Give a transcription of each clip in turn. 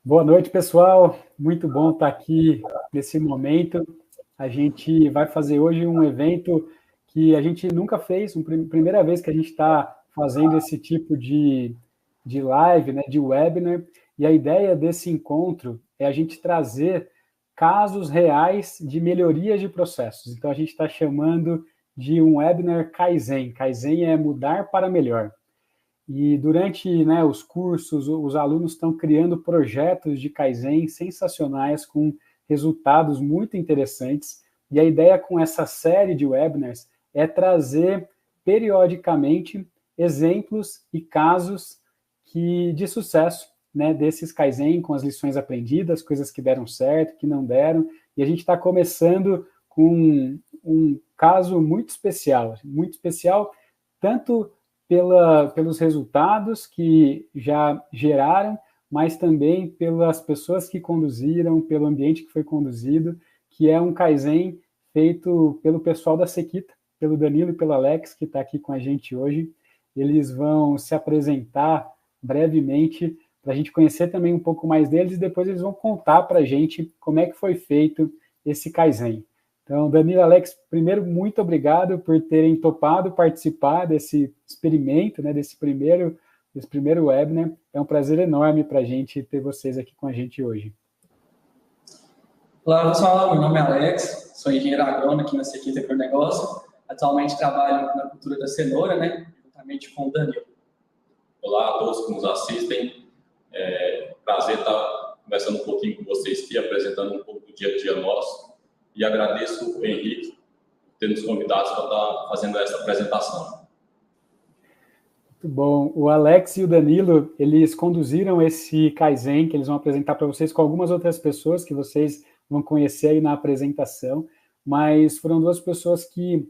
Boa noite, pessoal. Muito bom estar aqui nesse momento. A gente vai fazer hoje um evento que a gente nunca fez, primeira vez que a gente está fazendo esse tipo de live, né, de webinar. E a ideia desse encontro é a gente trazer casos reais de melhorias de processos. Então, a gente está chamando de um webinar Kaizen. Kaizen é mudar para melhor. E durante, né, os cursos, os alunos estão criando projetos de Kaizen sensacionais, com resultados muito interessantes. E a ideia com essa série de webinars é trazer periodicamente exemplos e casos de sucesso, né, desses Kaizen, com as lições aprendidas, coisas que deram certo, que não deram. E a gente está começando com um caso muito especial, tanto pelos resultados que já geraram, mas também pelas pessoas que conduziram, pelo ambiente que foi conduzido, que é um Kaizen feito pelo pessoal da Sequita, pelo Danilo e pelo Alex, que está aqui com a gente hoje. Eles vão se apresentar brevemente, para a gente conhecer também um pouco mais deles, e depois eles vão contar para a gente como é que foi feito esse Kaizen. Então, Danilo e Alex, primeiro, muito obrigado por terem topado participar desse experimento, né, desse primeiro webinar. É um prazer enorme para a gente ter vocês aqui com a gente hoje. Olá, pessoal. Meu nome é Alex, sou engenheiro agrônomo aqui na Sequita Agronegócio. Atualmente trabalho na cultura da cenoura, né, juntamente com o Danilo. Olá a todos que nos assistem. Prazer estar conversando um pouquinho com vocês aqui, apresentando um pouco do dia a dia nosso. E agradeço o Henrique por ter nos convidado para estar fazendo essa apresentação. Muito bom. O Alex e o Danilo, eles conduziram esse Kaizen, que eles vão apresentar para vocês, com algumas outras pessoas que vocês vão conhecer aí na apresentação, mas foram duas pessoas que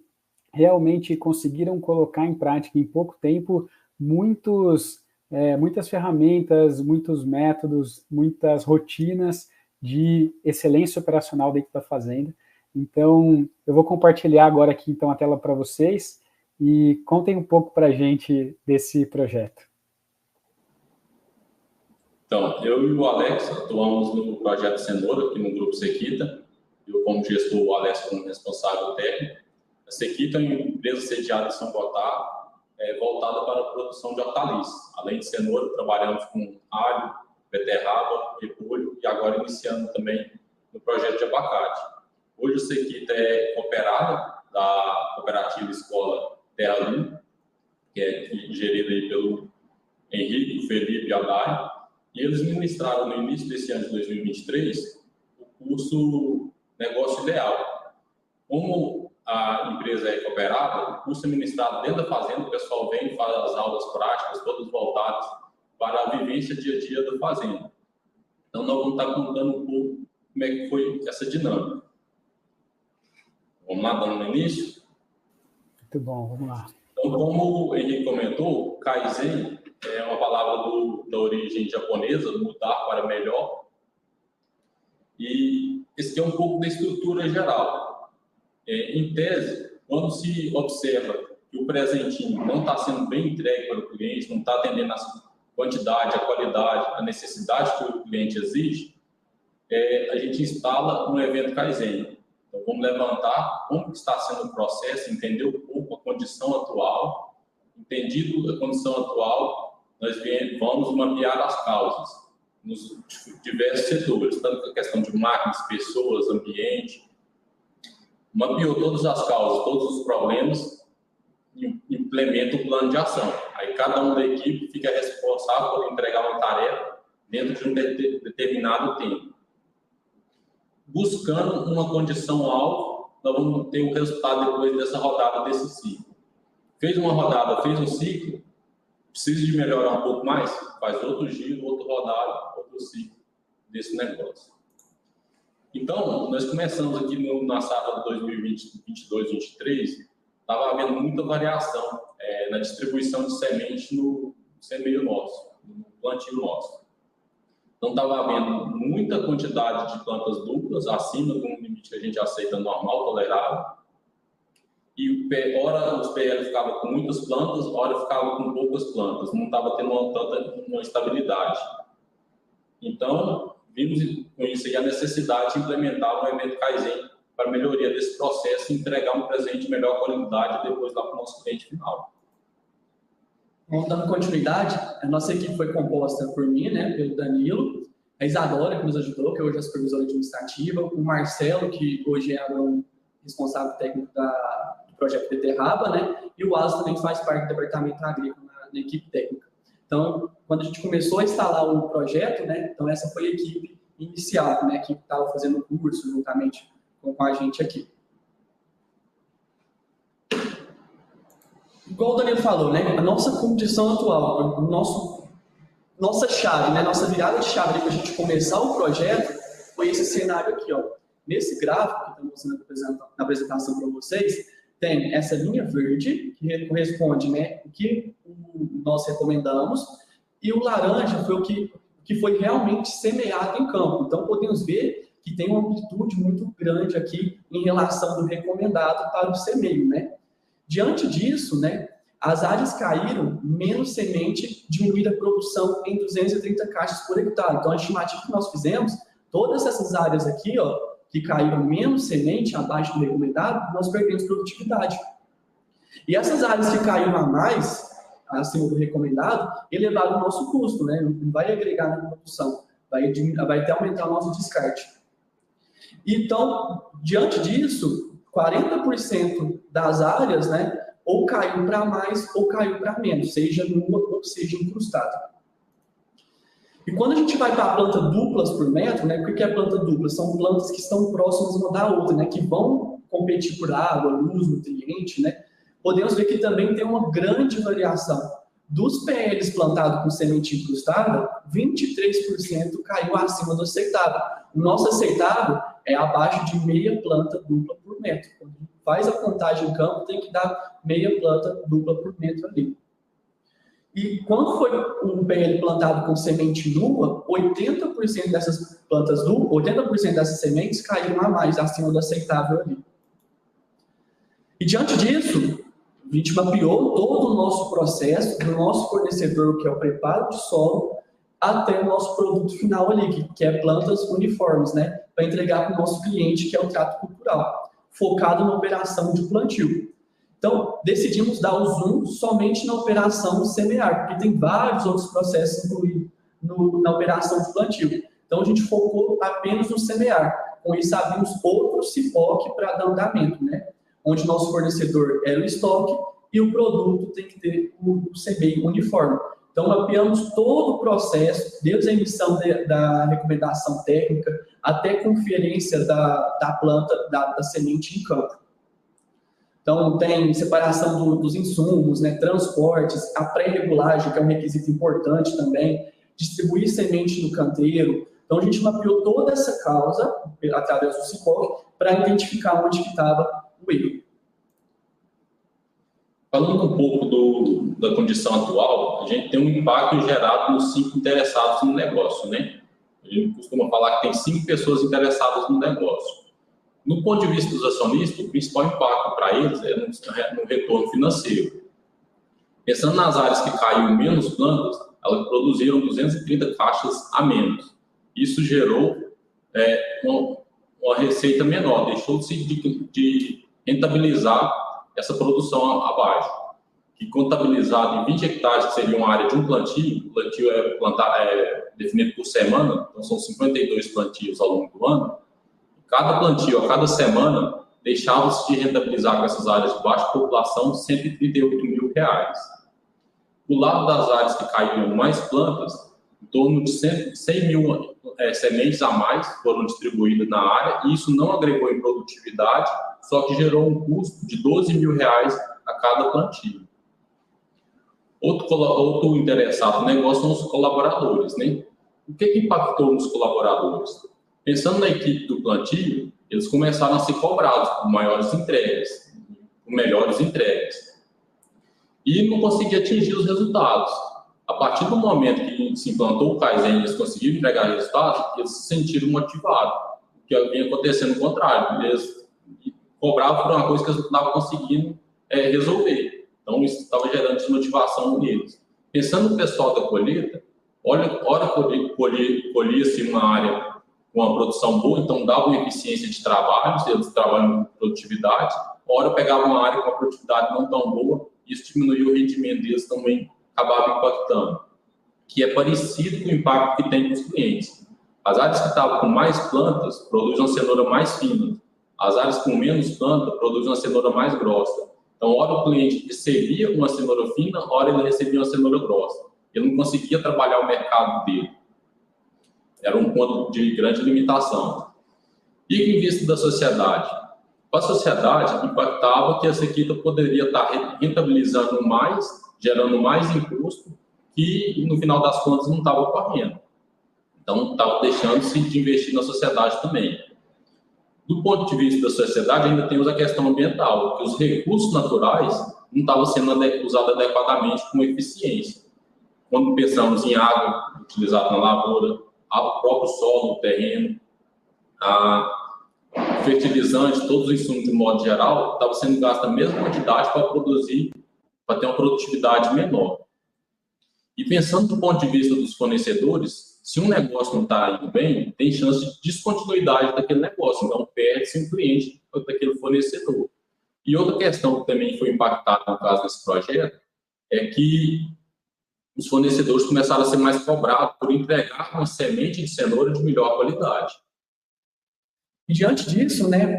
realmente conseguiram colocar em prática, em pouco tempo, muitas ferramentas, muitos métodos, muitas rotinas de excelência operacional dentro da fazenda. Então, eu vou compartilhar agora aqui então a tela para vocês e contem um pouco para a gente desse projeto. Então, eu e o Alex atuamos no projeto Cenoura, aqui no Grupo Sequita. Eu, como gestor, o Alex como responsável técnico. A Sequita é uma empresa sediada em São Gotardo, voltada para a produção de hortaliças. Além de cenoura, trabalhamos com alho, beterraba, repolho e agora iniciando também no projeto de abacate. Hoje a Sequita é cooperada da cooperativa Escola Terra Limpa, que é gerida aí pelo Henrique, Felipe e Adai, e eles ministraram no início desse ano de 2023 o curso Negócio Ideal. Como a empresa é cooperada, o curso é ministrado dentro da fazenda, o pessoal vem e faz as aulas práticas, todas voltadas para a vivência dia a dia da fazenda. Então, nós vamos estar contando um pouco como é que foi essa dinâmica. Vamos lá, dando no início? Muito bom, vamos lá. Então, como o Henrique comentou, Kaizen é uma palavra da origem japonesa, mudar para melhor. E esse aqui é um pouco da estrutura geral. Em tese, quando se observa que o presentinho não está sendo bem entregue para o cliente, não está atendendo a quantidade, a qualidade, a necessidade que o cliente exige, a gente instala um evento Kaizen. Então, vamos levantar como está sendo o processo, entender um pouco a condição atual. Entendido a condição atual, nós vamos mapear as causas nos diversos setores, tanto a questão de máquinas, pessoas, ambiente. Mapeou todas as causas, todos os problemas e implementa o plano de ação. Aí cada um da equipe fica responsável por entregar uma tarefa dentro de um determinado tempo. Buscando uma condição-alvo, nós vamos ter o resultado depois dessa rodada, desse ciclo. Fez uma rodada, fez um ciclo, precisa de melhorar um pouco mais? Faz outro giro, outra rodada, outro ciclo desse negócio. Então, nós começamos aqui na safra de 2022-2023, estava havendo muita variação na distribuição de semente no semeio nosso, no plantio nosso. Então, estava havendo muita quantidade de plantas duplas, acima do limite que a gente aceita normal, tolerável. E ora os PL ficavam com muitas plantas, ora ficava com poucas plantas. Não estava tendo uma estabilidade. Então, vimos com isso aí a necessidade de implementar um evento Kaizen para melhoria desse processo e entregar um presente de melhor qualidade depois lá para o nosso cliente final. Vamos dando continuidade, a nossa equipe foi composta por mim, né, pelo Danilo, a Isadora, que nos ajudou, que hoje é a supervisora administrativa, o Marcelo, que hoje é o responsável técnico do projeto Beterraba, né, e o Alisson também faz parte do departamento agrícola na equipe técnica. Então, quando a gente começou a instalar o projeto, né, então essa foi a equipe inicial, né, que estava fazendo o curso juntamente com a gente aqui. Igual o Danilo falou, né, a nossa condição atual, nossa chave, né, nossa virada de chave para a gente começar o projeto foi esse cenário aqui, ó. Nesse gráfico que estou mostrando na apresentação para vocês, tem essa linha verde, que corresponde, né, o que nós recomendamos, e o laranja foi o que foi realmente semeado em campo. Então, podemos ver que tem uma amplitude muito grande aqui em relação do recomendado para o semeio, né? Diante disso, né, as áreas caíram, menos semente, diminuída a produção em 230 caixas por hectare. Então, a estimativa que nós fizemos, todas essas áreas aqui, ó, que caíram menos semente, abaixo do recomendado, nós perdemos produtividade. E essas áreas que caíram a mais, acima do recomendado, elevaram o nosso custo, né? Não vai agregar na produção, vai até aumentar o nosso descarte. Então, diante disso, 40% das áreas, né, ou caiu para mais ou caiu para menos, seja nua ou seja incrustada. E quando a gente vai para a planta duplas por metro, né, o que é planta dupla? São plantas que estão próximas uma da outra, né, que vão competir por água, luz, nutriente, né? Podemos ver que também tem uma grande variação. Dos PLs plantados com semente incrustada, 23% caiu acima do aceitável. O nosso aceitável é abaixo de meia planta dupla por metro. Quando faz a contagem em campo, tem que dar meia planta dupla por metro ali. E quando foi um PL plantado com semente nua, 80% dessas plantas nuas, 80% dessas sementes caíram a mais acima do aceitável ali. E diante disso, a gente mapeou todo o nosso processo, do nosso fornecedor, que é o preparo de solo, até o nosso produto final ali, que é plantas uniformes, né? Para entregar para o nosso cliente, que é o trato cultural, focado na operação de plantio. Então, decidimos dar o zoom somente na operação semear, porque tem vários outros processos incluídos na operação de plantio. Então, a gente focou apenas no semear. Com isso, abrimos outro CIPOC para dar andamento, né? Onde nosso fornecedor era o estoque e o produto tem que ter o semeio uniforme. Então, mapeamos todo o processo, desde a emissão da recomendação técnica até a conferência da planta, da semente em campo. Então, tem separação dos insumos, né, transportes, a pré-regulagem, que é um requisito importante também, distribuir semente no canteiro. Então, a gente mapeou toda essa causa, através do CIPOC, para identificar onde estava o erro. Falando um pouco da condição atual, a gente tem um impacto gerado nos 5 interessados no negócio, né? A gente costuma falar que tem 5 pessoas interessadas no negócio. No ponto de vista dos acionistas, o principal impacto para eles é no retorno financeiro. Pensando nas áreas que caíram menos plantas, elas produziram 230 caixas a menos. Isso gerou uma receita menor, deixou-se de rentabilizar essa produção abaixo, que contabilizado em 20 hectares, que seria uma área de um plantio, o plantio é definido por semana, então são 52 plantios ao longo do ano. Cada plantio, a cada semana, deixava-se de rentabilizar com essas áreas de baixa população R$ 138 mil. Do lado das áreas que caíram mais plantas, em torno de 100 mil sementes a mais foram distribuídas na área, e isso não agregou em produtividade, só que gerou um custo de R$ 12 mil a cada plantio. Outro interessado no negócio são os colaboradores, né? O que impactou nos colaboradores? Pensando na equipe do plantio, eles começaram a ser cobrados por maiores entregas, por melhores entregas. E não conseguia atingir os resultados. A partir do momento que se implantou o Kaizen e eles conseguiram entregar resultados, eles se sentiram motivados. O que vinha acontecendo o contrário, eles cobravam por uma coisa que eles não estavam conseguindo resolver. Então, isso estava gerando desmotivação neles. Pensando no pessoal da colheita, Ora colhia-se uma área com uma produção boa, então dava uma eficiência de trabalho, eles trabalham com produtividade. Ora pegava uma área com uma produtividade não tão boa, isso diminuía o rendimento deles, também acabava impactando, que é parecido com o impacto que tem com os clientes. As áreas que estavam com mais plantas produzem uma cenoura mais fina. As áreas com menos planta produzem uma cenoura mais grossa. Então, ora o cliente recebia uma cenoura fina, ora ele recebia uma cenoura grossa. Ele não conseguia trabalhar o mercado dele. Era um ponto de grande limitação. E em vista da sociedade? Para a sociedade, impactava que a sequita poderia estar rentabilizando mais, gerando mais imposto, que no final das contas não estava ocorrendo. Então, estava deixando-se de investir na sociedade também. Do ponto de vista da sociedade, ainda temos a questão ambiental, que os recursos naturais não estavam sendo usados adequadamente com eficiência. Quando pensamos em água utilizada na lavoura, o próprio solo, o terreno, fertilizante, todos os insumos de modo geral, estava sendo gasto a mesma quantidade para produzir, para ter uma produtividade menor. E pensando do ponto de vista dos fornecedores, se um negócio não está indo bem, tem chance de descontinuidade daquele negócio, então perde-se um cliente daquele fornecedor. E outra questão que também foi impactada no caso desse projeto é que os fornecedores começaram a ser mais cobrados por entregar uma semente de cenoura de melhor qualidade. E diante disso, né,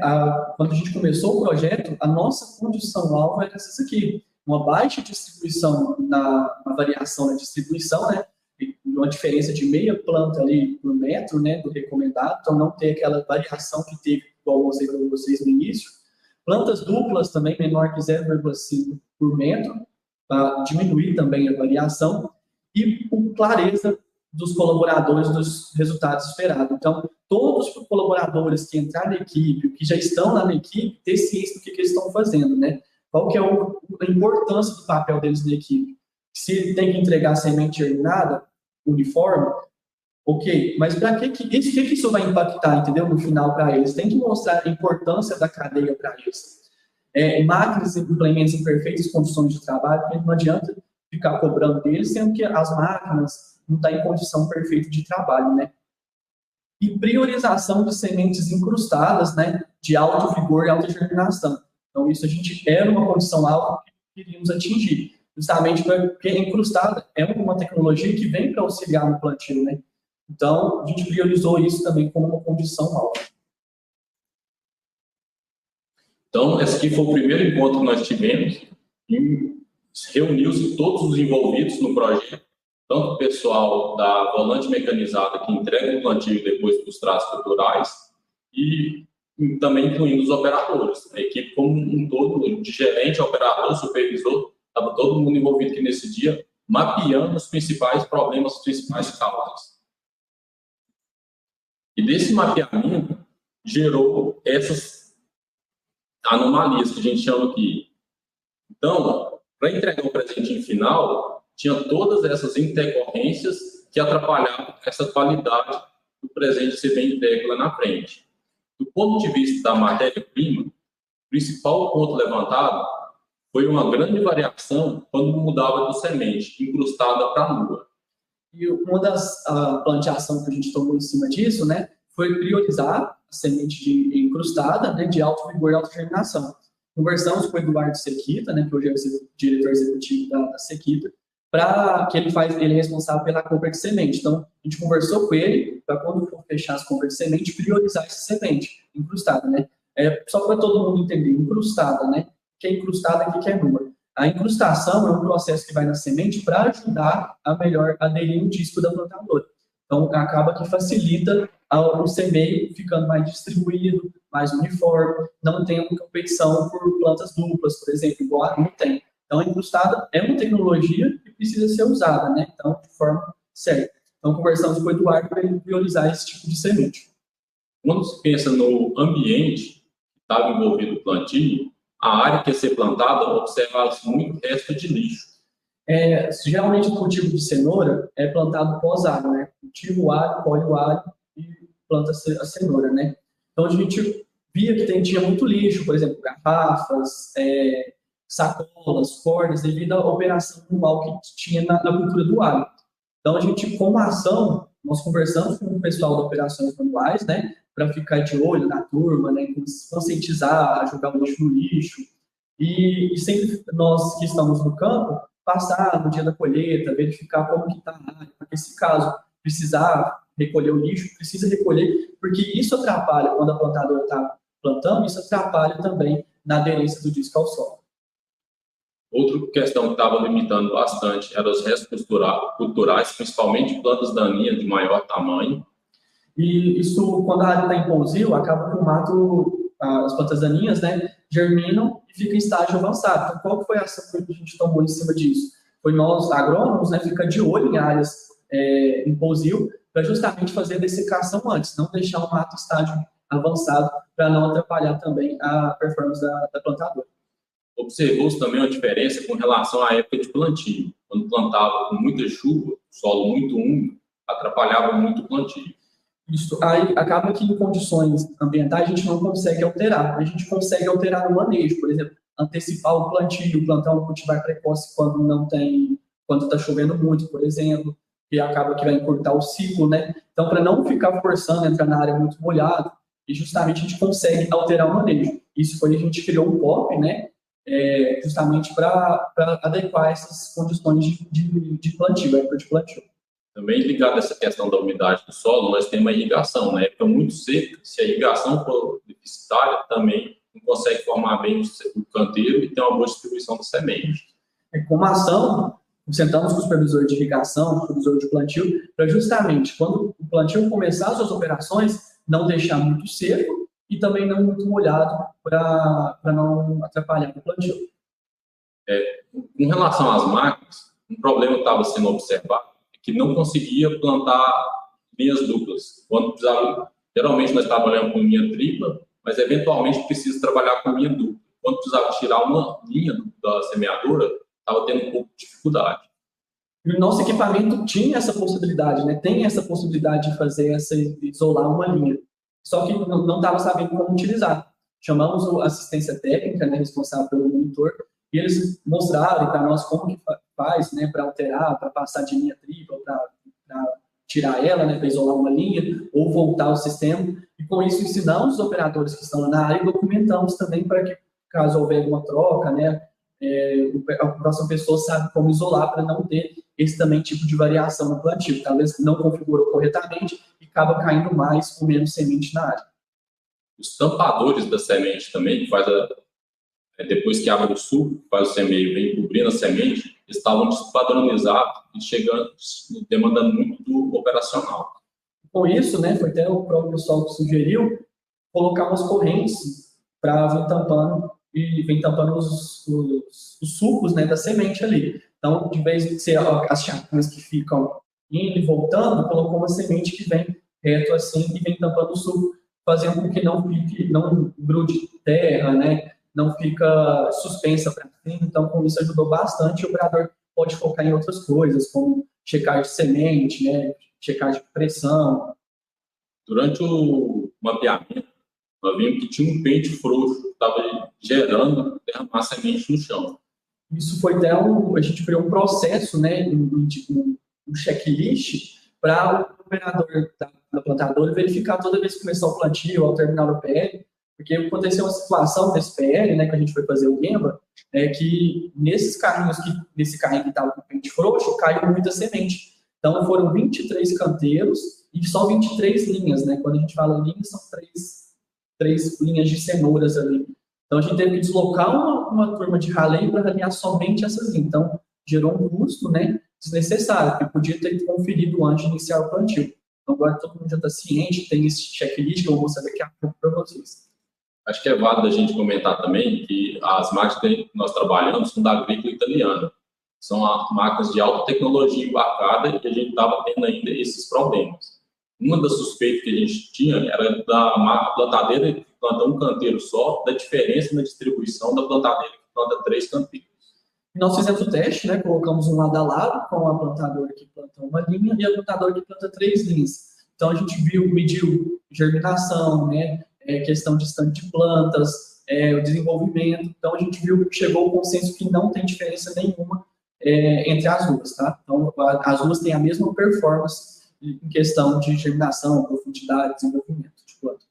quando a gente começou o projeto, a nossa condição-alvo era essa aqui, uma baixa distribuição na variação da distribuição, né, uma diferença de meia planta ali por metro, né, do recomendado, então não ter aquela variação que teve, igual eu mostrei para vocês no início. Plantas duplas também, menor que 0,5 por metro, para diminuir também a variação, e com clareza dos colaboradores dos resultados esperados. Então, todos os colaboradores que entraram na equipe, que já estão lá na equipe, ter ciência do que eles estão fazendo, né? Qual que é a importância do papel deles na equipe? Se ele tem que entregar semente germinada, uniforme, ok, mas para que isso vai impactar, entendeu? No final para eles, tem que mostrar a importância da cadeia para eles. Máquinas e implementos em perfeitas condições de trabalho, porque não adianta ficar cobrando deles, sendo que as máquinas não estão em condição perfeita de trabalho, né? E priorização de sementes incrustadas, né, de alto vigor e alta germinação. Então, isso a gente era uma condição alta que queríamos atingir, justamente porque incrustada é uma tecnologia que vem para auxiliar no plantio, né? Então, a gente priorizou isso também como uma condição alta. Então, esse aqui foi o primeiro encontro que nós tivemos, e reuniu-se todos os envolvidos no projeto, tanto o pessoal da volante mecanizada que entrega o plantio depois para os traços culturais, e também incluindo os operadores, a equipe como um todo, de gerente, operador, supervisor, estava todo mundo envolvido aqui nesse dia, mapeando os principais problemas, as principais causas. E desse mapeamento gerou essas anomalias que a gente chama aqui. Então, para entregar o presentinho final, tinha todas essas intercorrências que atrapalhavam essa qualidade do presente ser bem entregue lá na frente. Do ponto de vista da matéria-prima, o principal ponto levantado foi uma grande variação quando mudava de semente incrustada para nua. E uma das planteações que a gente tomou em cima disso, né, foi priorizar a semente incrustada, né, de alto vigor e alta germinação. Conversamos com o Eduardo Sequita, né, que hoje é o diretor executivo da Sequita, para que ele é responsável pela compra de semente. Então, a gente conversou com ele para quando for fechar as compras de semente, priorizar essa semente incrustada, né? Só para todo mundo entender, incrustada, né? Que é incrustada aqui, que é nua. A incrustação é um processo que vai na semente para ajudar a melhor aderir no disco da plantadora. Então, acaba que facilita o semeio ficando mais distribuído, mais uniforme, não tem uma competição por plantas duplas, por exemplo, igual não tem. Então, a incrustada é uma tecnologia que precisa ser usada, né? Então, de forma certa. Então, conversamos com o Eduardo para ele priorizar esse tipo de semente. Quando se pensa no ambiente que estava envolvido no plantio, a área que ia ser plantada observa-se muito resto de lixo. Geralmente, o cultivo de cenoura é plantado pós-água, né? Cultiva o alho, colhe o alho e planta a cenoura, né? Então, a gente via que tinha muito lixo, por exemplo, garrafas, sacolas, cordas, devido à operação manual que tinha na cultura do alho. Então, a gente, como ação, nós conversamos com o pessoal de operações manuais, né, para ficar de olho na turma, né, conscientizar, a jogar o lixo no lixo, e sempre nós que estamos no campo, passar no dia da colheita, verificar como que está a área, porque se caso precisar recolher o lixo, precisa recolher, porque isso atrapalha, quando a plantadora está plantando, isso atrapalha também na aderência do disco ao solo. Outra questão que estava limitando bastante eram os restos culturais, principalmente plantas daninhas de maior tamanho. E isso, quando a área está em pousio, acaba que o mato, as plantas daninhas, né, germinam e fica em estágio avançado. Então, qual foi a ação que a gente tomou em cima disso? Foi nós, agrônomos, né, ficar de olho em áreas em pousio, para justamente fazer a dessecação antes, não deixar o mato em estágio avançado, para não atrapalhar também a performance da plantadora. Observou-se também uma diferença com relação à época de plantio. Quando plantava com muita chuva, solo muito úmido, atrapalhava muito o plantio. Isso aí acaba que em condições ambientais a gente não consegue alterar. A gente consegue alterar no manejo, por exemplo, antecipar o plantio, plantar um cultivar precoce quando está chovendo muito, por exemplo, que acaba que vai encurtar o ciclo, né? Então, para não ficar forçando entrar na área muito molhada, e justamente a gente consegue alterar o manejo. Isso foi a gente criou um POP, né? Justamente para adequar essas condições de plantio, época de plantio. Também ligado a essa questão da umidade do solo, nós temos a irrigação. Na época muito seca, se a irrigação for deficitária, também não consegue formar bem o canteiro e ter uma boa distribuição da semente. Como ação, sentamos com o supervisor de irrigação, o supervisor de plantio, para justamente, quando o plantio começar as suas operações, não deixar muito seco e também não muito molhado, para não atrapalhar o plantio. Com relação às máquinas, um problema que estava sendo observado é que não conseguia plantar linhas duplas. Quando precisava, geralmente nós trabalhamos com linha tripla, mas eventualmente precisa trabalhar com linha dupla. Quando precisava tirar uma linha da semeadora, estava tendo um pouco de dificuldade. E o nosso equipamento tinha essa possibilidade, né? Tem essa possibilidade de fazer isolar uma linha. Só que não estava sabendo como utilizar. Chamamos a assistência técnica, né, responsável pelo monitor, e eles mostraram para nós como que faz, né, para alterar, para passar de linha tripla, para tirar ela, né, para isolar uma linha, ou voltar o sistema. E com isso ensinamos os operadores que estão lá na área e documentamos também para que, caso houver alguma troca, né, a próxima pessoa sabe como isolar para não ter esse também tipo de variação no plantio. Talvez não configurou corretamente e acaba caindo mais ou menos semente na área. Os tampadores da semente também, que faz depois que abre o suco, faz o semeio, vem cobrindo a semente, estavam despadronizados e demandando muito do operacional. Com isso, né, foi até o próprio pessoal que sugeriu colocar umas correntes para vir tampando os sucos, né, da semente ali. Então, de vez de ser as chapinhas que ficam indo e voltando, colocou uma semente que vem reto assim e vem tampando o suco, fazendo com que não grude terra, né, não fica suspensa para cima. Então, com isso ajudou bastante. O operador pode focar em outras coisas, como checagem de semente, né, checagem de pressão. Durante o mapeamento, nós vimos que tinha um pente frouxo que estava gerando derramar semente no chão. Isso foi até a gente criou um processo, né, um checklist para o operador da plantadora verificar toda vez que começar o plantio, ao terminar o PL, porque aconteceu uma situação desse PL, né, que a gente foi fazer o Gemba, que nesse carrinho que estava com o pente frouxo, caiu muita semente. Então foram 23 canteiros e só 23 linhas, né? Quando a gente fala linhas, são três linhas de cenouras ali. Então, a gente teve que deslocar uma turma de raleio para ralear somente essas linhas. Então, gerou um custo, né, desnecessário, que podia ter conferido antes de iniciar o plantio. Então, agora todo mundo já está ciente, tem esse checklist que eu vou mostrar daqui a pouco para vocês. Acho que é válido a gente comentar também que as máquinas que nós trabalhamos são da Agrícola Italiana. São máquinas de alta tecnologia embarcada e a gente estava tendo ainda esses problemas. Uma das suspeitas que a gente tinha era da marca plantadeira que planta um canteiro só, da diferença na distribuição da plantadeira que planta 3 canteiros. Nós fizemos o teste, né? Colocamos um lado a lado com a plantadora que planta uma linha e a plantadora que planta 3 linhas. Então a gente mediu germinação, né? Questão de estande de plantas, o desenvolvimento. Então a gente chegou ao consenso que não tem diferença nenhuma entre as duas, tá? Então, as duas têm a mesma performance em questão de germinação, profundidade, desenvolvimento de plantas.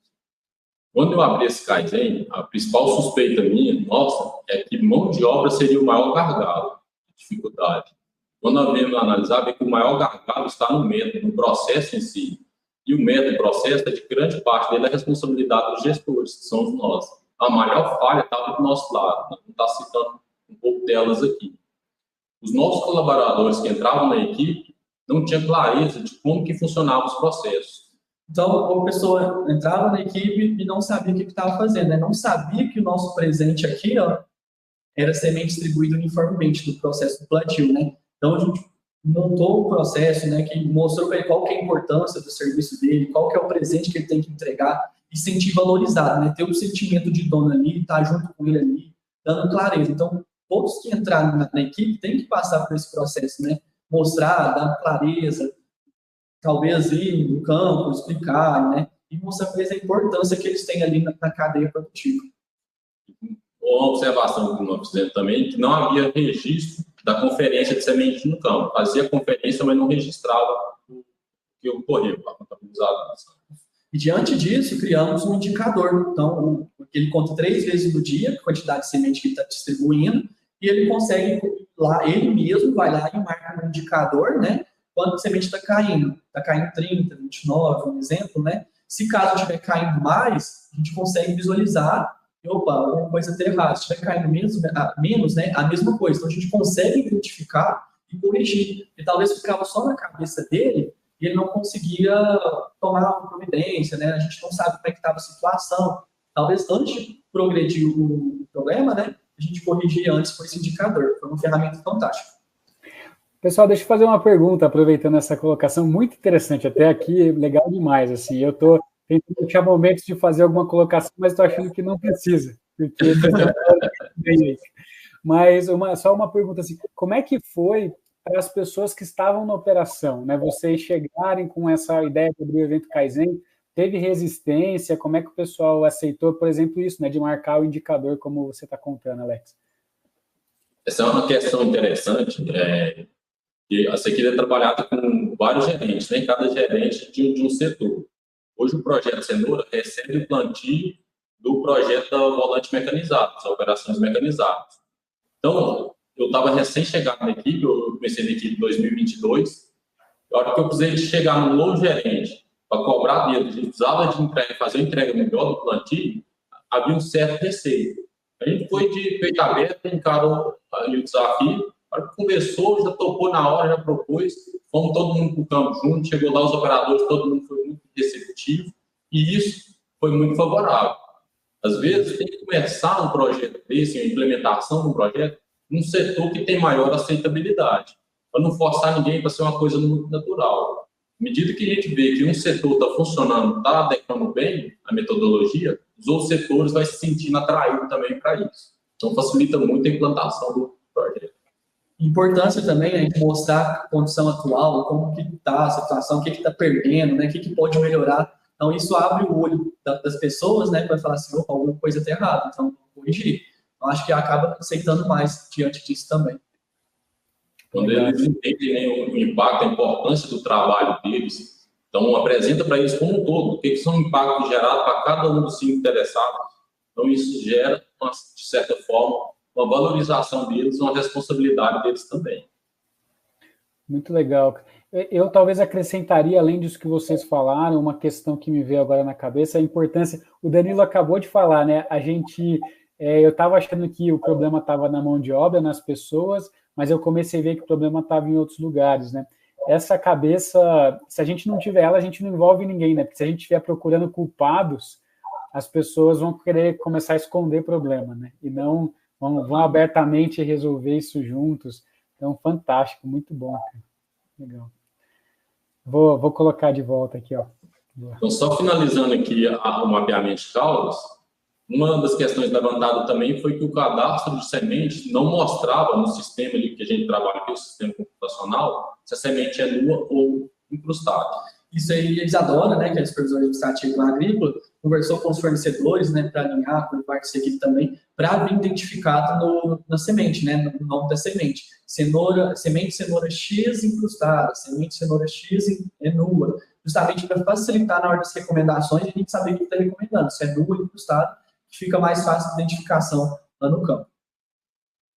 Quando eu abri esse Kaizen, a principal suspeita minha, nossa, é que mão de obra seria o maior gargalo, dificuldade. Quando eu venho analisar, vê que o maior gargalo está no método, no processo em si. E o método, o processo, de grande parte dele é a responsabilidade dos gestores, que são nós. A maior falha estava do nosso lado, não está citando um pouco delas aqui. Os nossos colaboradores que entravam na equipe não tinham clareza de como que funcionavam os processos. Então, a pessoa entrava na equipe e não sabia o que estava fazendo, né? Não sabia que o nosso presente aqui, ó, era semente distribuída uniformemente do processo do plantio, né? Então, a gente montou um processo, né, que mostrou para ele qual que é a importância do serviço dele, qual que é o presente que ele tem que entregar e sentir valorizado, né? Ter um sentimento de dono ali, estar junto com ele ali, dando clareza. Então, todos que entraram na equipe têm que passar por esse processo, né? Mostrar, dar clareza, talvez ir no campo, explicar, né? E mostrar para eles a importância que eles têm ali na cadeia produtiva. Uma observação que nós fizemos também, que não havia registro da conferência de semente no campo. Fazia conferência, mas não registrava o que ocorreu, a contabilização. E diante disso, criamos um indicador. Então, ele conta 3 vezes no dia a quantidade de semente que ele está distribuindo, e ele consegue, lá, ele mesmo vai lá e marca um indicador, né? Quanto semente está caindo. Está caindo 30, 29, um exemplo, né? Se caso estiver caindo mais, a gente consegue visualizar, opa, alguma coisa está errada. Se estiver caindo menos, né? A mesma coisa. Então, a gente consegue identificar e corrigir. E talvez ficava só na cabeça dele e ele não conseguia tomar uma providência, né? A gente não sabe como é que estava a situação. Talvez antes de progredir o problema, né? A gente corrigia antes por esse indicador. Foi uma ferramenta fantástica. Pessoal, deixa eu fazer uma pergunta, aproveitando essa colocação, muito interessante, até aqui, legal demais, assim, eu estou tentando achar momentos de fazer alguma colocação, mas estou achando que não precisa, porque mas só uma pergunta, assim, como é que foi para as pessoas que estavam na operação, né, vocês chegarem com essa ideia de abrir o evento Kaizen, teve resistência, como é que o pessoal aceitou, por exemplo, isso, né, de marcar o indicador, como você está contando, Alex? Essa é uma questão interessante, que a Sequita é trabalhada com vários gerentes, né? Cada gerente de um setor. Hoje o projeto Cenoura recebe o plantio do projeto da volante mecanizado, das operações mecanizadas. Então, eu estava recém-chegado na equipe, eu comecei na equipe em 2022, a hora que eu precisei de chegar no novo gerente para cobrar dele, a gente precisava de entrega, fazer uma entrega melhor do plantio, havia um certo receio. A gente foi de peito aberto, encarou o desafio. A hora que conversou, já topou na hora, já propôs, fomos todo mundo para o campo junto, chegou lá os operadores, todo mundo foi muito receptivo, e isso foi muito favorável. Às vezes, tem que começar um projeto desse, a implementação de um projeto, num setor que tem maior aceitabilidade, para não forçar ninguém para ser uma coisa muito natural. À medida que a gente vê que um setor está funcionando, está adequando bem a metodologia, os outros setores vão se sentindo atraídos também para isso. Então, facilita muito a implantação do projeto. Importância também é a gente mostrar a condição atual, como que está a situação, o que está perdendo, né, o que pode melhorar. Então, isso abre o olho das pessoas, né, para falar assim, opa, alguma coisa está errada, então, corrigir. Então, acho que acaba aceitando mais diante disso também. Quando eles entendem o impacto, a importância do trabalho deles, então, apresenta para eles como um todo, o que são impactos gerados para cada um dos 5 interessados. Então, isso gera, de certa forma, uma valorização deles, uma responsabilidade deles também. Muito legal. Eu talvez acrescentaria, além disso que vocês falaram, uma questão que me veio agora na cabeça, a importância, o Danilo acabou de falar, né? Eu estava achando que o problema estava na mão de obra, nas pessoas, mas eu comecei a ver que o problema estava em outros lugares, né? Essa cabeça, se a gente não tiver ela, a gente não envolve ninguém, né? Porque se a gente estiver procurando culpados, as pessoas vão querer começar a esconder o problema, né? E não vão abertamente resolver isso juntos. Então, fantástico, muito bom. Cara. Legal. Vou colocar de volta aqui, ó. Então, só finalizando aqui o mapeamento de causas, uma das questões levantadas também foi que o cadastro de sementes não mostrava no sistema ali que a gente trabalha aqui, o sistema computacional, se a semente é nua ou incrustada. Isso aí eles adoram, né, que é a supervisão administrativa agrícola, conversou com os fornecedores, né, para alinhar com parte dessa equipe também, para vir identificado na semente, né, no nome da semente. Semente cenoura X incrustada, semente cenoura X nua, justamente para facilitar na hora das recomendações, a gente saber o que está recomendando, se é nua ou incrustada, que fica mais fácil de identificação lá no campo.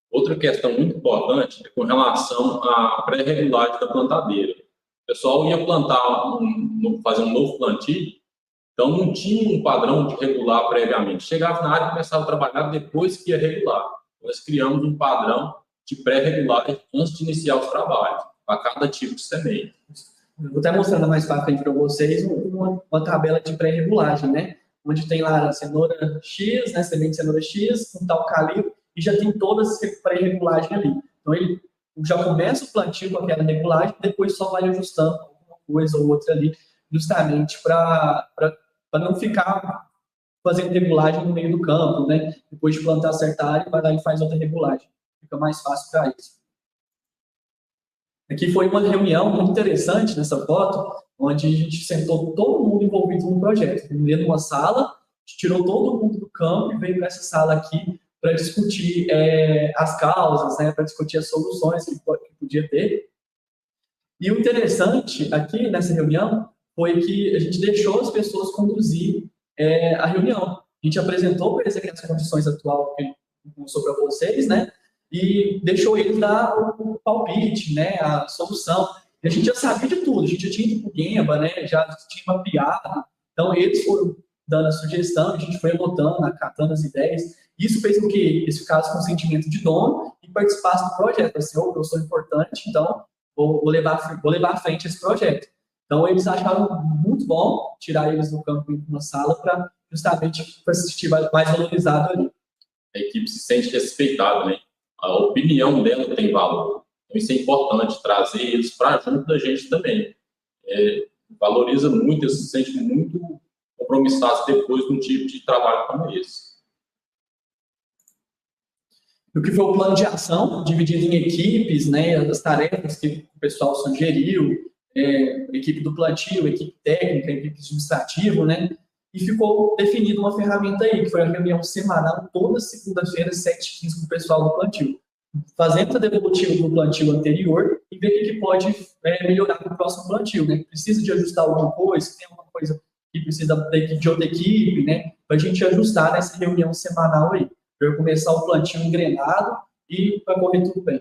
Outra questão muito importante é com relação à pré-regulagem da plantadeira. O pessoal ia fazer um novo plantio, então não tinha um padrão de regular previamente. Chegava na área e começava a trabalhar depois que ia regular. Nós criamos um padrão de pré-regulagem antes de iniciar os trabalhos, para cada tipo de semente. Vou estar mostrando mais para frente para vocês uma tabela de pré-regulagem, né? Onde tem lá a cenoura X, né? Semente de cenoura X, com tal calibre, e já tem todas as pré-regulagens ali. Então, ele já começa o plantio com aquela regulagem, depois só vai ajustando alguma coisa ou outra ali, justamente para não ficar fazendo regulagem no meio do campo, né? Depois de plantar certa área, vai lá e faz outra regulagem. Fica mais fácil para isso. Aqui foi uma reunião muito interessante nessa foto, onde a gente sentou todo mundo envolvido no projeto. Dentro de uma sala, a gente tirou todo mundo do campo e veio para essa sala aqui para discutir as causas, né, para discutir as soluções que podia ter. E o interessante aqui nessa reunião foi que a gente deixou as pessoas conduzir a reunião. A gente apresentou para eles aqui as condições atuais que a gente mostrou para vocês, né, e deixou eles dar o palpite, né, a solução. E a gente já sabia de tudo, a gente já tinha ido para o Gemba, né, já tinha mapeado. Então, eles foram dando a sugestão, a gente foi anotando, acatando as ideias. Isso fez com que eles ficassem com sentimento de dono e participassem do projeto. Assim, eu sou importante, então vou levar à frente esse projeto. Então, eles acharam muito bom tirar eles do campo em uma sala para justamente assistir mais valorizado ali. A equipe se sente respeitada, né? A opinião dela tem valor. Então, isso é importante, trazer eles para junto da gente também. Valoriza muito, eles se sentem muito compromissados depois de um tipo de trabalho como esse. O que foi o plano de ação, dividido em equipes, né, as tarefas que o pessoal sugeriu, equipe do plantio, equipe técnica, equipe administrativa, né, e ficou definida uma ferramenta aí, que foi a reunião semanal, toda segunda-feira, 7h15, com o pessoal do plantio, fazendo a devolutiva do plantio anterior e ver o que pode melhorar para o próximo plantio, né, precisa de ajustar alguma coisa, tem alguma coisa que precisa de outra equipe, né, para a gente ajustar nessa reunião semanal aí. Para eu começar o plantio engrenado e para correr tudo bem.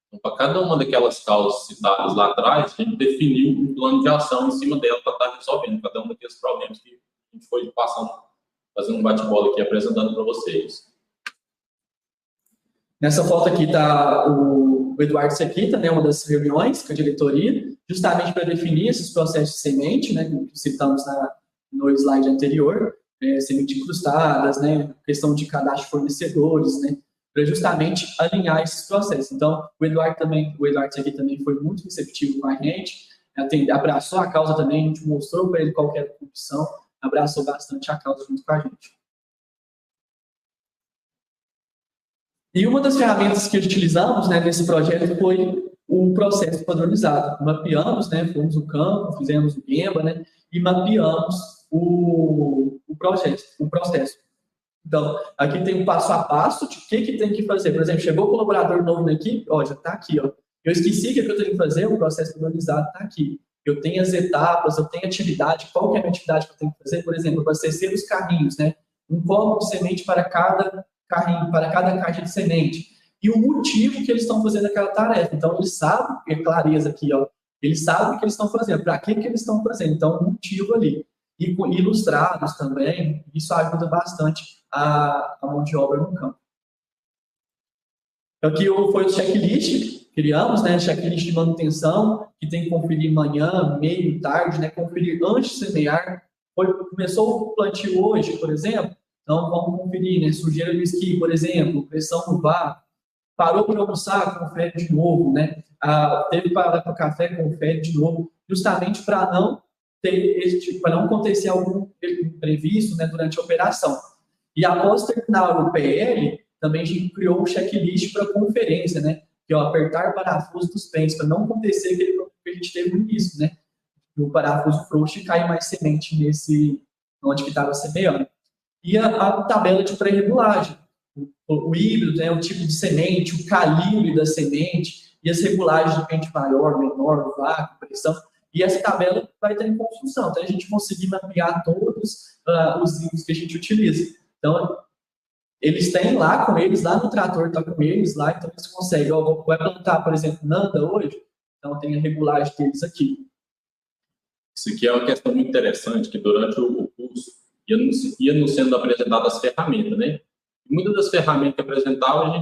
Então, para cada uma daquelas causas citadas lá atrás, a gente definiu um plano de ação em cima dela para estar resolvendo cada um daqueles problemas que a gente foi passando, fazendo um bate-bola aqui, apresentando para vocês. Nessa foto aqui está o Eduardo Sequita, né, uma das reuniões com a diretoria, justamente para definir esses processos de semente, né, que citamos no slide anterior, semente incrustadas, né, questão de cadastro de fornecedores, né, para justamente alinhar esses processos. Então, o Eduardo aqui também foi muito receptivo com a gente, abraçou a causa também, a gente mostrou para ele qual que era a opção, abraçou bastante a causa junto com a gente. E uma das ferramentas que utilizamos, né, nesse projeto foi o processo padronizado. Mapeamos, né, fomos no campo, fizemos o Gemba, né, e mapeamos o processo. Então, aqui tem um passo a passo de o que tem que fazer. Por exemplo, chegou o colaborador novo na equipe, já está aqui, ó. Eu esqueci o que eu tenho que fazer, o processo padronizado está aqui. Eu tenho as etapas, eu tenho atividade, qual que é a atividade que eu tenho que fazer? Por exemplo, abastecer os carrinhos, né? Um copo de semente para cada carrinho, para cada caixa de semente. E o motivo que eles estão fazendo aquela tarefa. Então, eles sabem, é clareza aqui, ó. Eles sabem o que eles estão fazendo, para que eles estão fazendo. Então, o motivo ali. E com ilustrados também, isso ajuda bastante a mão de obra no campo. Aqui foi o checklist que criamos, né? Checklist de manutenção, que tem que conferir manhã, meio, tarde, né? Conferir antes de semear. Começou o plantio hoje, por exemplo, então vamos conferir, né? Sujeira do esqui, por exemplo, pressão no vácuo. Parou para almoçar, confere de novo, né? Teve para o café, confere de novo, justamente para não acontecer algum imprevisto, né, durante a operação. E após terminar o PL, também a gente criou um checklist para conferência, né, que é o apertar parafuso dos pentes, para não acontecer aquele que a gente teve no início, né, o parafuso frouxo e cair mais semente onde que estava semeando. E a tabela de pré-regulagem, o híbrido, né, o tipo de semente, o calibre da semente, e as regulagens de pente maior, menor, vácuo, pressão. E essa tabela vai estar em construção, então a gente conseguir mapear todos os híbridos que a gente utiliza. Então, eles têm lá com eles, lá no trator está com eles lá, então eles conseguem, vai plantar, por exemplo, Nanda hoje, então tem a regulagem deles aqui. Isso aqui é uma questão muito interessante, que durante o curso ia nos sendo apresentadas as ferramentas, né? E muitas das ferramentas que apresentavam,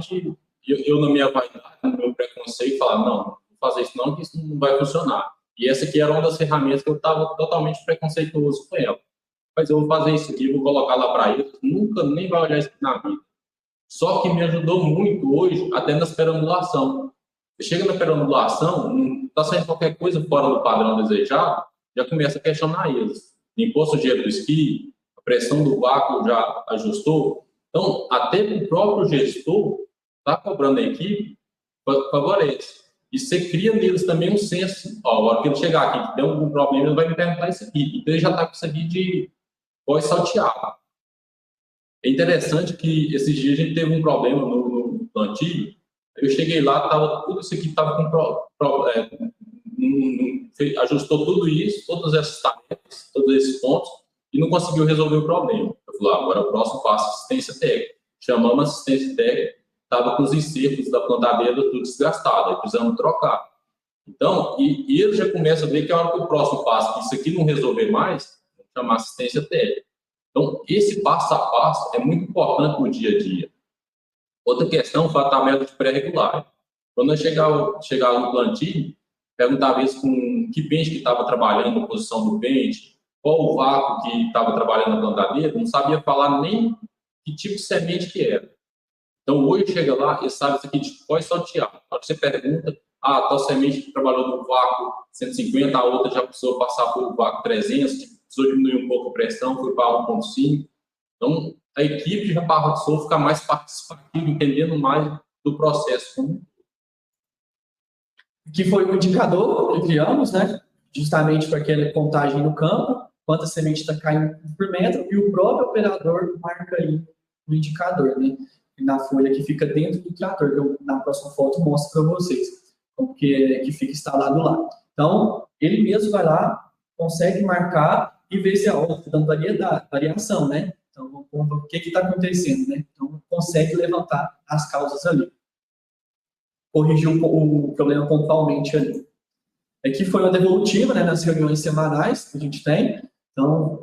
eu na minha vaidade, no meu preconceito, falava, não vou fazer isso não, que isso não vai funcionar. E essa aqui era uma das ferramentas que eu estava totalmente preconceituoso com ela. Mas eu vou fazer isso aqui, vou colocar lá para eles, nunca nem vai olhar isso aqui na vida. Só que me ajudou muito hoje, até nas perambulação. Você chega na perambulação, não está saindo qualquer coisa fora do padrão desejado, já começa a questionar eles. Limpou a sujeira do esqui, a pressão do vácuo já ajustou. Então, até o próprio gestor está cobrando a equipe, favorece. E você cria neles também um senso. Ó, a hora que ele chegar aqui, que tem algum problema, ele vai me perguntar isso aqui. Então, ele já está com isso aqui de voz salteada. É interessante que esses dias a gente teve um problema no plantio. Eu cheguei lá, tudo isso aqui estava com ajustou tudo isso, todas essas tarefas, todos esses pontos, e não conseguiu resolver o problema. Eu falei, agora o próximo passo é assistência técnica. Chamamos assistência técnica, estava com os insertos da plantadeira tudo desgastado, aí precisamos trocar. Então, e ele já começa a ver que a hora que o próximo passo, que isso aqui não resolver mais, vamos chamar assistência técnica. Então, esse passo a passo é muito importante no dia a dia. Outra questão foi a tabela de pré-regulagem. Quando eu chegava no plantio, perguntava isso com que pente que estava trabalhando, a posição do pente, qual o vácuo que estava trabalhando na plantadeira, não sabia falar nem que tipo de semente que era. Então, hoje chega lá e sabe isso aqui de pós salteado. Na hora que você pergunta, tal semente que trabalhou no vácuo 150, a outra já precisou passar por vácuo 300, precisou diminuir um pouco a pressão, foi para 1,5. Então, a equipe já passou a ficar mais participativa, entendendo mais do processo. Que foi o indicador que criamos, né? Justamente para aquela contagem no campo, quanta semente está caindo por metro, e o próprio operador marca aí o indicador, né? Na folha que fica dentro do trator, que eu, na próxima foto, mostro para vocês, que fica instalado lá. Então, ele mesmo vai lá, consegue marcar e ver se está dando variação, né? Então, vamos ver o que está acontecendo, né? Então, consegue levantar as causas ali. Corrigir o problema pontualmente ali. Aqui foi uma devolutiva, né, nas reuniões semanais que a gente tem. Então,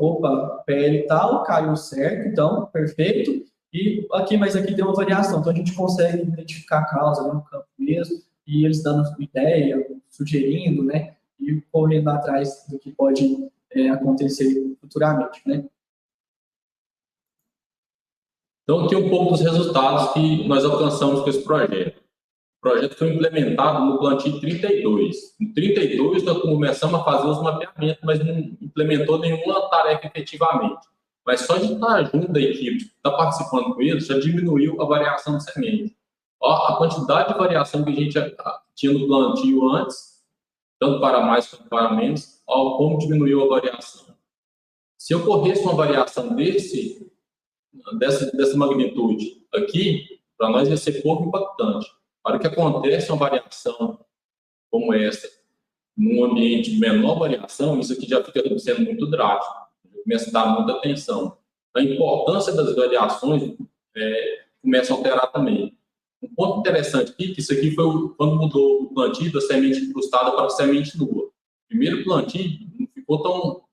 PL tal, caiu certo, então, perfeito. E aqui, mas aqui tem uma variação. Então, a gente consegue identificar a causa ali no campo mesmo, e eles dando ideia, sugerindo, né, e correndo atrás do que pode acontecer futuramente, né. Então, aqui um pouco dos resultados que nós alcançamos com esse projeto. O projeto foi implementado no plantio 32. No 32, nós começamos a fazer os mapeamentos, mas não implementou nenhuma tarefa efetivamente. Mas só de estar junto da equipe, estar participando com eles, já diminuiu a variação de semente. A quantidade de variação que a gente tinha no plantio antes, tanto para mais quanto para menos, como diminuiu a variação. Se ocorresse uma variação dessa magnitude aqui, para nós ia ser pouco impactante. Para que acontece uma variação como essa, num ambiente de menor variação, isso aqui já fica sendo muito drástico, começa a dar muita atenção. A importância das variações começa a alterar também. Um ponto interessante aqui, que isso aqui foi quando mudou o plantio da semente incrustada para a semente nua. O primeiro plantio não ficou tão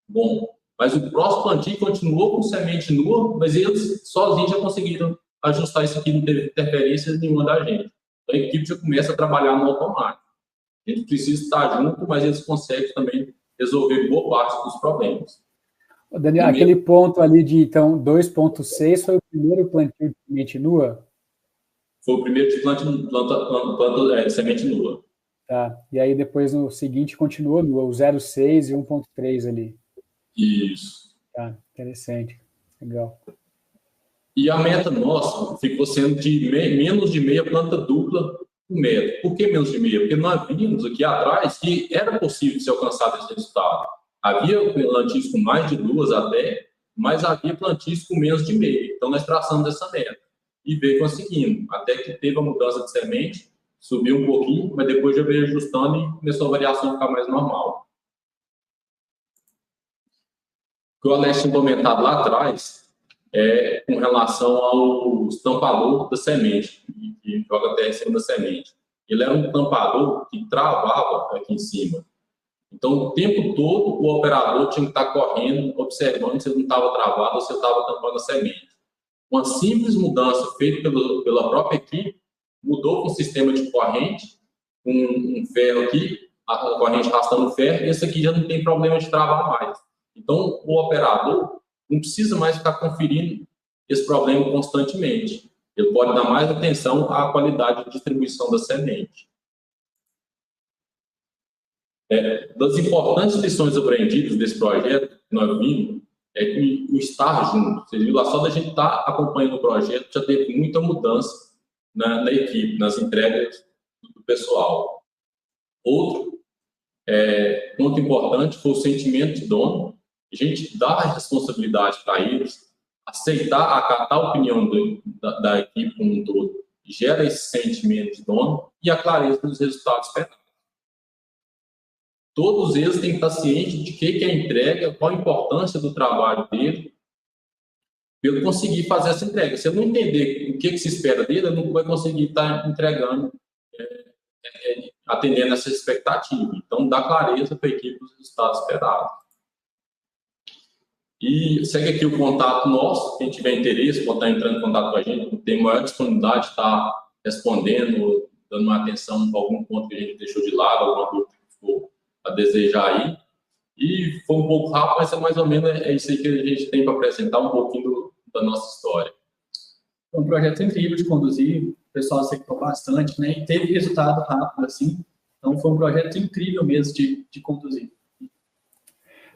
bom, mas o próximo plantio continuou com semente nua, mas eles sozinhos já conseguiram ajustar isso aqui, não teve interferência nenhuma da gente. Então, a equipe já começa a trabalhar no automático. A gente precisa estar junto, mas eles conseguem também resolver boa parte dos problemas. Daniel, aquele ponto ali de, então, 2,6 foi o primeiro plantio de semente nua? Foi o primeiro de semente nua. Tá, e aí depois no seguinte continuou nua, o 0,6 e 1,3 ali. Isso. Tá, interessante, legal. E a meta nossa ficou sendo de menos de meia planta dupla por metro. Por que menos de meia? Porque nós vimos aqui atrás que era possível se alcançar esse resultado. Havia plantios com mais de 2 até, mas havia plantios com menos de meio. Então, nós traçamos essa meta e veio conseguindo, até que teve a mudança de semente, subiu um pouquinho, mas depois já veio ajustando e começou a variação a ficar mais normal. O que o Alex tinha comentado lá atrás é com relação ao tampador da semente, que joga até em cima da semente. Ele era um tampador que travava aqui em cima. Então, o tempo todo, o operador tinha que estar correndo, observando se ele não estava travado ou se ele estava tampando a semente. Uma simples mudança feita pela própria equipe mudou com o sistema de corrente, com um ferro aqui, a corrente arrastando o ferro, e esse aqui já não tem problema de travar mais. Então, o operador não precisa mais ficar conferindo esse problema constantemente. Ele pode dar mais atenção à qualidade de distribuição da semente. Das importantes lições aprendidas desse projeto que nós vimos é que o estar junto. Vocês viram lá, só da gente estar acompanhando o projeto já teve muita mudança na equipe, nas entregas do pessoal. Outro ponto importante foi o sentimento de dono. A gente dá a responsabilidade para eles, aceitar, acatar a opinião da equipe como um todo, gera esse sentimento de dono e a clareza dos resultados esperados. Todos eles têm que estar cientes de que é a entrega, qual a importância do trabalho dele, para ele conseguir fazer essa entrega. Se ele não entender o que se espera dele, ele não vai conseguir estar entregando, atendendo essa expectativa. Então, dá clareza para a equipe dos resultados esperados. E segue aqui o contato nosso, quem tiver interesse, pode estar entrando em contato com a gente, tem maior disponibilidade de estar respondendo, dando uma atenção para algum ponto que a gente deixou de lado, alguma dúvida que for a desejar aí. E foi um pouco rápido, mas mais ou menos é isso aí que a gente tem para apresentar um pouquinho da nossa história. Foi um projeto incrível de conduzir, o pessoal se equipou bastante, né? E teve resultado rápido, assim. Então, foi um projeto incrível mesmo de conduzir.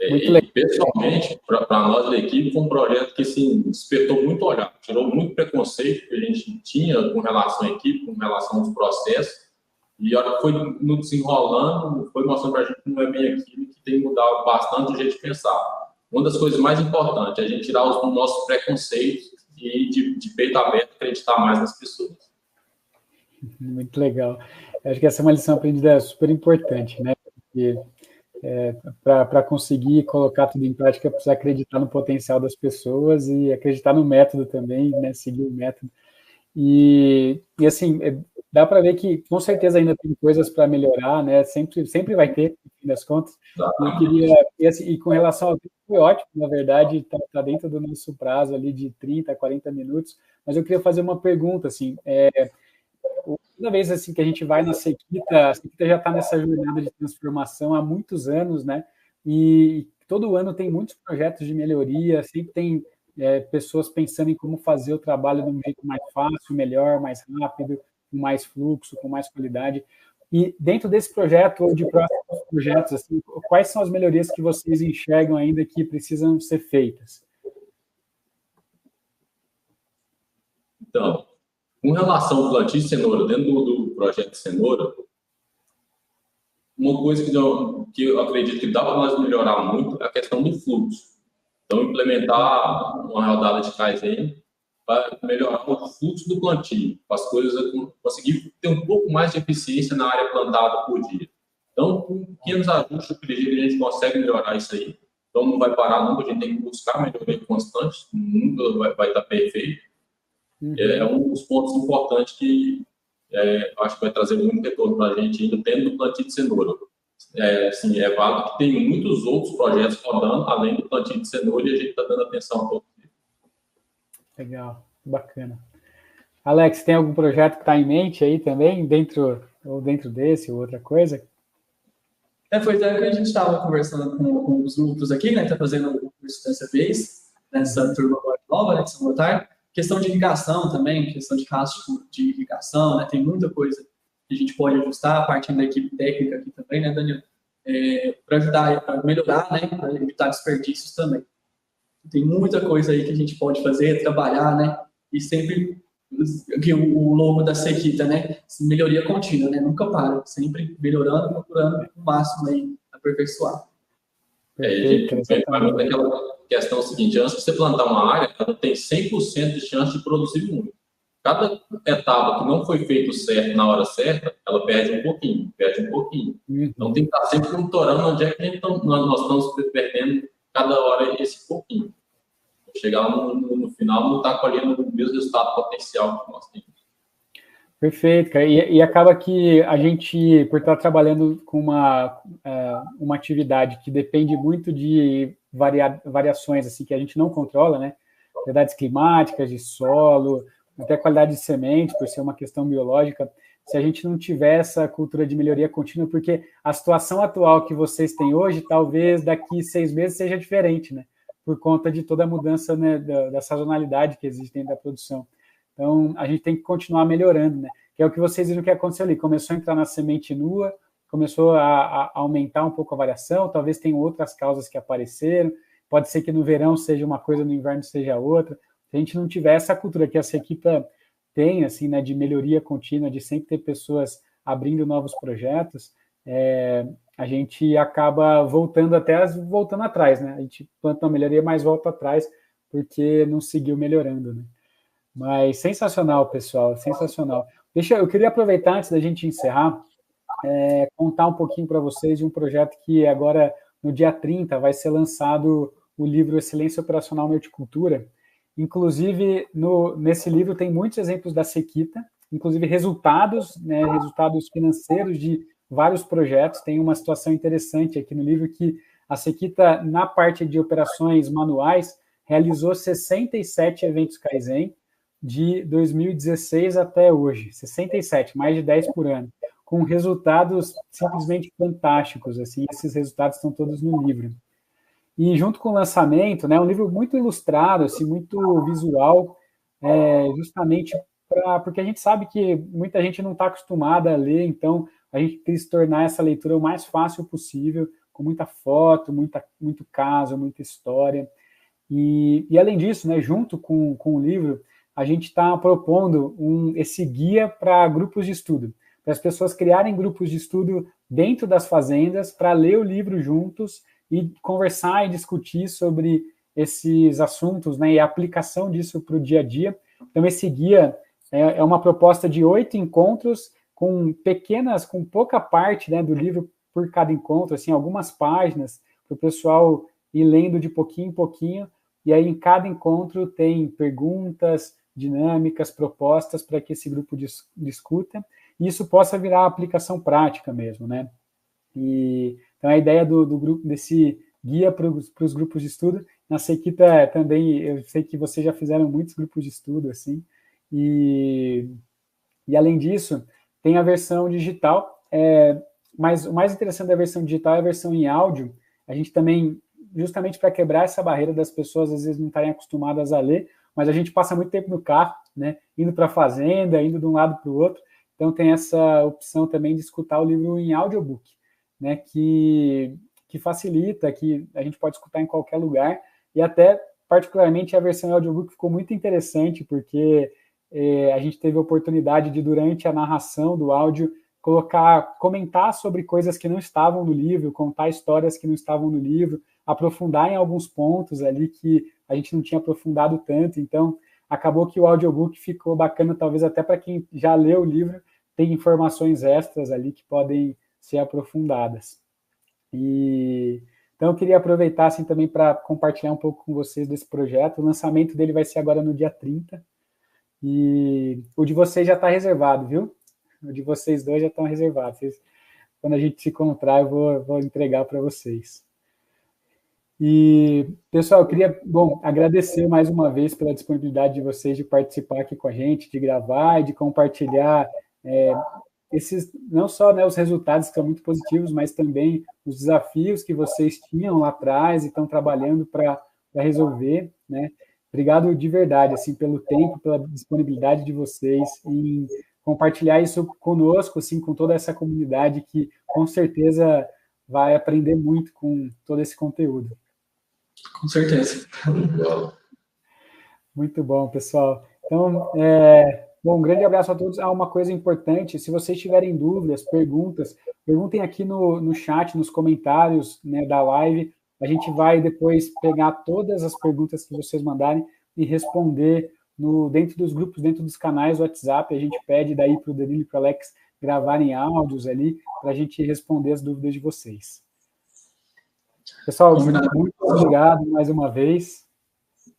E, pessoalmente, para nós da equipe, foi um projeto que assim, despertou muito olhar, tirou muito preconceito que a gente tinha com relação à equipe, com relação aos processos. E a hora que foi no desenrolando, foi mostrando para a gente que não é bem aquilo, que tem que mudar bastante o jeito de pensar. Uma das coisas mais importantes é a gente tirar os nossos preconceitos e de peito aberto acreditar mais nas pessoas. Muito legal. Eu acho que essa é uma lição aprendida super importante, né? Porque para conseguir colocar tudo em prática, precisa acreditar no potencial das pessoas e acreditar no método também, né? Seguir o método. E assim, dá para ver que com certeza ainda tem coisas para melhorar, né? Sempre vai ter, no fim das contas. Eu queria, e com relação ao tempo, foi ótimo, na verdade, tá dentro do nosso prazo ali de 30 a 40 minutos, mas eu queria fazer uma pergunta, assim, toda vez assim, que a gente vai na Sequita, a Sequita já está nessa jornada de transformação há muitos anos, né? E todo ano tem muitos projetos de melhoria, sempre tem pessoas pensando em como fazer o trabalho de um jeito mais fácil, melhor, mais rápido, com mais fluxo, com mais qualidade. E dentro desse projeto ou de próximos projetos, assim, quais são as melhorias que vocês enxergam ainda que precisam ser feitas? Então, com relação ao plantio de cenoura, dentro do projeto de cenoura, uma coisa que eu acredito que dá para nós melhorar muito é a questão do fluxo. Então, implementar uma rodada de Kaizen para melhorar o fluxo do plantio, para as coisas conseguir ter um pouco mais de eficiência na área plantada por dia. Então, com pequenos ajustes, eu acredito que a gente consegue melhorar isso aí. Então, não vai parar nunca, a gente tem que buscar melhoria constante, nunca vai estar perfeito. É um dos pontos importantes que acho que vai trazer muito retorno para a gente ainda dentro do plantio de cenoura. Assim, é válido que tem muitos outros projetos rodando, além do plantio de cenoura, e a gente está dando atenção a todos. Legal, bacana. Alex, tem algum projeto que está em mente aí também, dentro desse, ou outra coisa? Foi até que a gente estava conversando com os grupos aqui, né, que está fazendo o curso dessa vez, nessa turma nova, né, de São Gotardo. Questão de irrigação também, questão de rastro de irrigação, né, tem muita coisa que a gente pode ajustar, partindo da equipe técnica aqui também, né, Daniel? Para ajudar a melhorar, né, para evitar desperdícios também. Tem muita coisa aí que a gente pode fazer, trabalhar, né, e sempre aqui o logo da Sequita, né, melhoria contínua, né, nunca para, sempre melhorando, procurando o máximo aí, aperfeiçoar. A gente vai muito naquela questão seguinte, antes de você plantar uma área, ela tem 100% de chance de produzir muito. Cada etapa que não foi feito certo na hora certa, ela perde um pouquinho. Então tem que estar sempre monitorando onde é que nós estamos perdendo cada hora esse pouquinho. Chegar no final, não está colhendo o mesmo resultado potencial que nós temos. Perfeito, cara. E acaba que a gente, por estar trabalhando com uma atividade que depende muito de variações assim, que a gente não controla, né? Variedades climáticas, de solo, até qualidade de semente, por ser uma questão biológica, se a gente não tiver essa cultura de melhoria contínua, porque a situação atual que vocês têm hoje, talvez daqui 6 meses seja diferente, né? Por conta de toda a mudança, né, da sazonalidade que existe dentro da produção. Então, a gente tem que continuar melhorando, né? Que é o que vocês viram que aconteceu ali. Começou a entrar na semente nua, começou a aumentar um pouco a variação, talvez tenham outras causas que apareceram, pode ser que no verão seja uma coisa, no inverno seja outra. Se a gente não tiver essa cultura que essa equipe tem, assim, né, de melhoria contínua, de sempre ter pessoas abrindo novos projetos, a gente acaba voltando atrás, né? A gente planta uma melhoria, mas volta atrás, porque não seguiu melhorando, né? Mas sensacional, pessoal, sensacional. Eu queria aproveitar, antes da gente encerrar, contar um pouquinho para vocês de um projeto que agora, no dia 30, vai ser lançado o livro Excelência Operacional na Horticultura. Inclusive, nesse livro tem muitos exemplos da Sequita, inclusive resultados, né, resultados financeiros de vários projetos. Tem uma situação interessante aqui no livro que a Sequita, na parte de operações manuais, realizou 67 eventos Kaizen de 2016 até hoje, 67, mais de 10 por ano, com resultados simplesmente fantásticos, assim, esses resultados estão todos no livro. E junto com o lançamento, né, um livro muito ilustrado, assim, muito visual, justamente porque a gente sabe que muita gente não está acostumada a ler, então a gente quis tornar essa leitura o mais fácil possível, com muita foto, muito caso, muita história. E além disso, né, junto com o livro, a gente está propondo esse guia para grupos de estudo, para as pessoas criarem grupos de estudo dentro das fazendas, para ler o livro juntos e conversar e discutir sobre esses assuntos, né, e a aplicação disso para o dia a dia. Então, esse guia é uma proposta de 8 encontros com pouca parte, né, do livro por cada encontro, assim, algumas páginas, para o pessoal ir lendo de pouquinho em pouquinho, e aí em cada encontro tem perguntas, dinâmicas, propostas para que esse grupo discuta, e isso possa virar aplicação prática mesmo, né? Então, a ideia do grupo, desse guia para os grupos de estudo, na Sequita também, eu sei que vocês já fizeram muitos grupos de estudo, assim, e além disso, tem a versão digital, mas o mais interessante da versão digital é a versão em áudio. A gente também, justamente para quebrar essa barreira das pessoas, às vezes não estarem acostumadas a ler, mas a gente passa muito tempo no carro, né, indo para a fazenda, indo de um lado para o outro, então tem essa opção também de escutar o livro em audiobook, né, que facilita, que a gente pode escutar em qualquer lugar, e até, particularmente, a versão em audiobook ficou muito interessante, porque a gente teve a oportunidade de, durante a narração do áudio, comentar sobre coisas que não estavam no livro, contar histórias que não estavam no livro, aprofundar em alguns pontos ali que a gente não tinha aprofundado tanto, então acabou que o audiobook ficou bacana, talvez até para quem já leu o livro, tem informações extras ali que podem ser aprofundadas. Então eu queria aproveitar assim, também para compartilhar um pouco com vocês desse projeto. O lançamento dele vai ser agora no dia 30, e o de vocês já está reservado, viu? O de vocês dois já estão reservados. Quando a gente se encontrar, eu vou entregar para vocês. E, pessoal, eu queria, agradecer mais uma vez pela disponibilidade de vocês de participar aqui com a gente, de gravar e de compartilhar não só, né, os resultados que são muito positivos, mas também os desafios que vocês tinham lá atrás e estão trabalhando para resolver, né? Obrigado de verdade, assim, pelo tempo, pela disponibilidade de vocês em compartilhar isso conosco, assim, com toda essa comunidade que, com certeza, vai aprender muito com todo esse conteúdo. Com certeza. Muito bom, pessoal. Então, um grande abraço a todos. Uma coisa importante, se vocês tiverem dúvidas, perguntem aqui no chat, nos comentários, né, da live, A gente vai depois pegar todas as perguntas que vocês mandarem e responder dentro dos grupos, dentro dos canais do WhatsApp. A gente pede daí para o Danilo e para o Alex gravarem áudios ali para a gente responder as dúvidas de vocês. Pessoal, muito obrigado mais uma vez.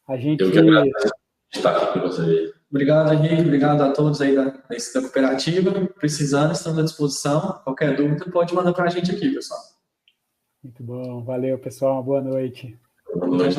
Eu que agradeço de estar aqui com vocês. Obrigado, Henrique. Obrigado a todos aí da cooperativa. Precisando, estamos à disposição. Qualquer dúvida, pode mandar para a gente aqui, pessoal. Muito bom. Valeu, pessoal. Uma boa noite. Boa noite.